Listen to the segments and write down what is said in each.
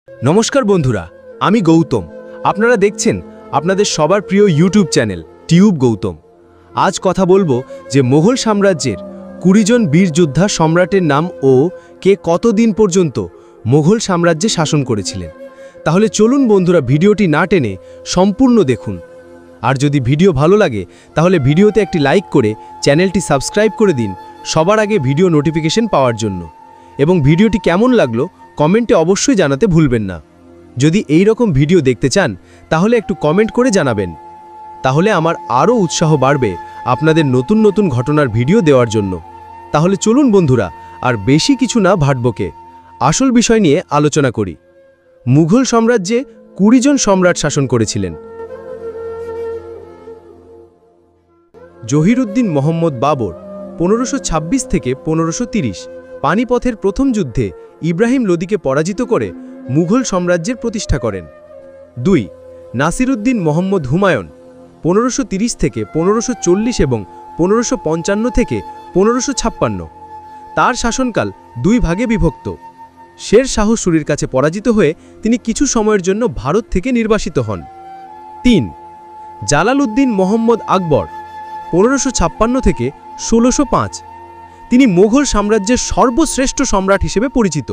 নমস্কার বন্ধুরা, আমি গৌতম। আপনারা দেখছেন আপনাদের সবার প্রিয় ইউটিউব চ্যানেল টিউব গৌতম। আজ কথা বলবো যে মুঘল সাম্রাজ্যের 20 জন বীর যোদ্ধা সম্রাটের নাম ও কে কতদিন পর্যন্ত মুঘল সাম্রাজ্যে শাসন করেছিলেন। তাহলে চলুন বন্ধুরা, ভিডিওটি না টেনে সম্পূর্ণ দেখুন। আর যদি ভিডিও ভালো লাগে তাহলে ভিডিওতে একটি লাইক করে চ্যানেলটি সাবস্ক্রাইব করে দিন সবার আগে ভিডিও নোটিফিকেশন পাওয়ার জন্য। এবং ভিডিওটি কেমন লাগলো কমেন্টে অবশ্যই জানাতে ভুলবেন না। যদি এই রকম ভিডিও দেখতে চান তাহলে একটু কমেন্ট করে জানাবেন, তাহলে আমার আরও উৎসাহ বাড়বে আপনাদের নতুন নতুন ঘটনার ভিডিও দেওয়ার জন্য। তাহলে চলুন বন্ধুরা, আর বেশি কিছু না ভাটবকে আসল বিষয় নিয়ে আলোচনা করি। মুঘল সাম্রাজ্যে 20 জন সম্রাট শাসন করেছিলেন। জহিরুদ্দিন মোহাম্মদ বাবর 1526 থেকে 1530 পানিপথের প্রথম যুদ্ধে ইব্রাহিম লোদিকে পরাজিত করে মুঘল সাম্রাজ্যের প্রতিষ্ঠা করেন। 2. নাসিরুদ্দিন মোহাম্মদ হুমায়ুন 1530 থেকে 1540 এবং 1555 থেকে 1556। তার শাসনকাল 2 ভাগে বিভক্ত। শের শাহ সুরির কাছে পরাজিত হয়ে তিনি কিছু সময়ের জন্য ভারত থেকে নির্বাসিত হন। 3. জালালউদ্দিন মোহাম্মদ আকবর 1556 থেকে 1605। তিনি মুঘল সাম্রাজ্যের সর্বশ্রেষ্ঠ সম্রাট হিসেবে পরিচিত।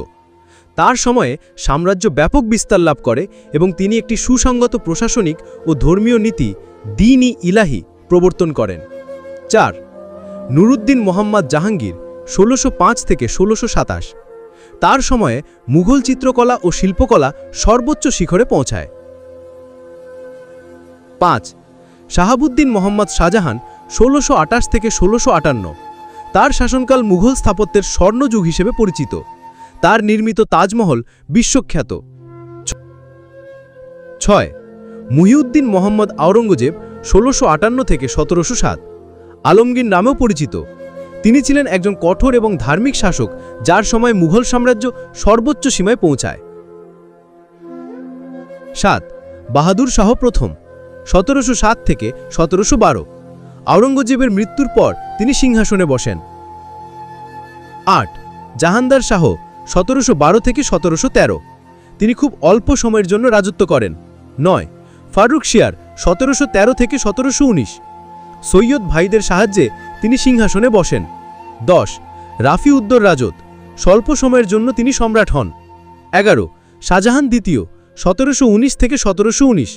তার সময়ে সাম্রাজ্য ব্যাপক বিস্তার লাভ করে এবং তিনি একটি সুসংগত প্রশাসনিক ও ধর্মীয় নীতি দ্বীন-ই-ইলাহি প্রবর্তন করেন। 4. নুরুদ্দিন মোহাম্মদ জাহাঙ্গীর 1605 থেকে 1627। তার সময়ে মুঘল চিত্রকলা ও শিল্পকলা সর্বোচ্চ শিখরে পৌঁছায়। 5. শাহাবুদ্দিন মোহাম্মদ শাহজাহান 1628 থেকে 1658। তার শাসনকাল মুঘল স্থাপত্যের স্বর্ণযুগ হিসেবে পরিচিত। তার নির্মিত তাজমহল বিশ্বখ্যাত। 6. মুহিউদ্দিন মোহাম্মদ আওরঙ্গজেব 1658 থেকে 1707। আলমগীর নামেও পরিচিত। তিনি ছিলেন একজন কঠোর এবং ধার্মিক শাসক, যার সময় মুঘল সাম্রাজ্য সর্বোচ্চ সীমায় পৌঁছায়। 7. বাহাদুর শাহ প্রথম 1707 থেকে 1712। আওরঙ্গজেবের মৃত্যুর পর তিনি সিংহাসনে বসেন। 8. জাহানদার শাহ 1712 থেকে 1713। তিনি খুব অল্প সময়ের জন্য রাজত্ব করেন। 9. ফারুক শিয়ার 1713 থেকে 1719। সৈয়দ ভাইদের সাহায্যে তিনি সিংহাসনে বসেন। 10. রাফি উদ্দৌর রাজত, স্বল্প সময়ের জন্য তিনি সম্রাট হন। 11. শাহজাহান দ্বিতীয় 1719 থেকে 1719।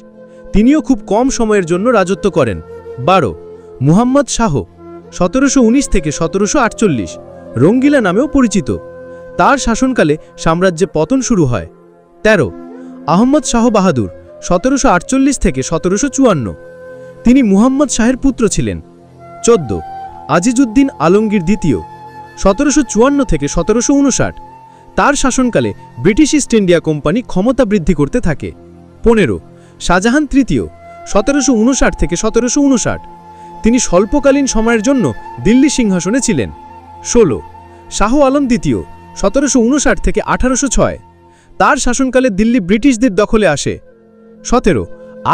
তিনিও খুব কম সময়ের জন্য রাজত্ব করেন। 12. মুহাম্মদ শাহ 1719 থেকে 1748, রঙ্গিলা নামেও পরিচিত। তার শাসনকালে সাম্রাজ্যে পতন শুরু হয়। 13. আহমদ শাহ বাহাদুর 1748 থেকে 1754। তিনি মুহাম্মদ শাহের পুত্র ছিলেন। 14. আজিজউদ্দিন আলমগীর দ্বিতীয় 1754 থেকে 1759। তার শাসনকালে ব্রিটিশ ইস্ট ইন্ডিয়া কোম্পানি ক্ষমতা বৃদ্ধি করতে থাকে। 15. শাহজাহান তৃতীয় 1759 থেকে 1759। তিনি স্বল্পকালীন সময়ের জন্য দিল্লি সিংহাসনে ছিলেন। 16. শাহ আলম দ্বিতীয় 1759 থেকে 1806। তার শাসনকালে দিল্লি ব্রিটিশদের দখলে আসে। 17.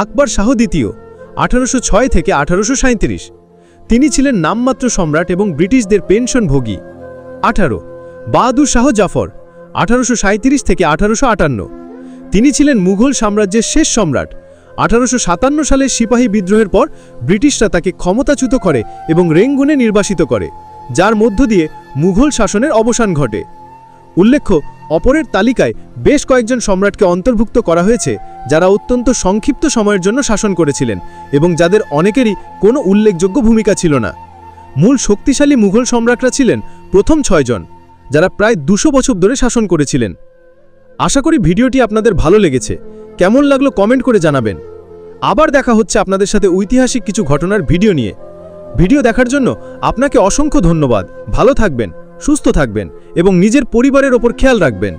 আকবর শাহ দ্বিতীয় 1806 থেকে 1837। তিনি ছিলেন নামমাত্র সম্রাট এবং ব্রিটিশদের পেনশনভোগী। 18. বাহাদুর শাহ জাফর 1837 থেকে 1858। তিনি ছিলেন মুঘল সাম্রাজ্যের শেষ সম্রাট। 1857 সালের সিপাহী বিদ্রোহের পর ব্রিটিশরা তাকে ক্ষমতাচ্যুত করে এবং রেঙ্গুনে নির্বাসিত করে, যার মধ্য দিয়ে মুঘল শাসনের অবসান ঘটে। উল্লেখ্য, অপরের তালিকায় বেশ কয়েকজন সম্রাটকে অন্তর্ভুক্ত করা হয়েছে যারা অত্যন্ত সংক্ষিপ্ত সময়ের জন্য শাসন করেছিলেন এবং যাদের অনেকেরই কোনো উল্লেখযোগ্য ভূমিকা ছিল না। মূল শক্তিশালী মুঘল সম্রাটরা ছিলেন প্রথম 6 জন, যারা প্রায় 200 বছর ধরে শাসন করেছিলেন। আশা করি ভিডিওটি আপনাদের ভালো লেগেছে। কেমন লাগলো কমেন্ট করে জানাবেন। আবার দেখা হচ্ছে আপনাদের সাথে ঐতিহাসিক কিছু ঘটনার ভিডিও নিয়ে। ভিডিও দেখার জন্য আপনাকে অসংখ্য ধন্যবাদ। ভালো থাকবেন, সুস্থ থাকবেন এবং নিজের পরিবারের ওপর খেয়াল রাখবেন।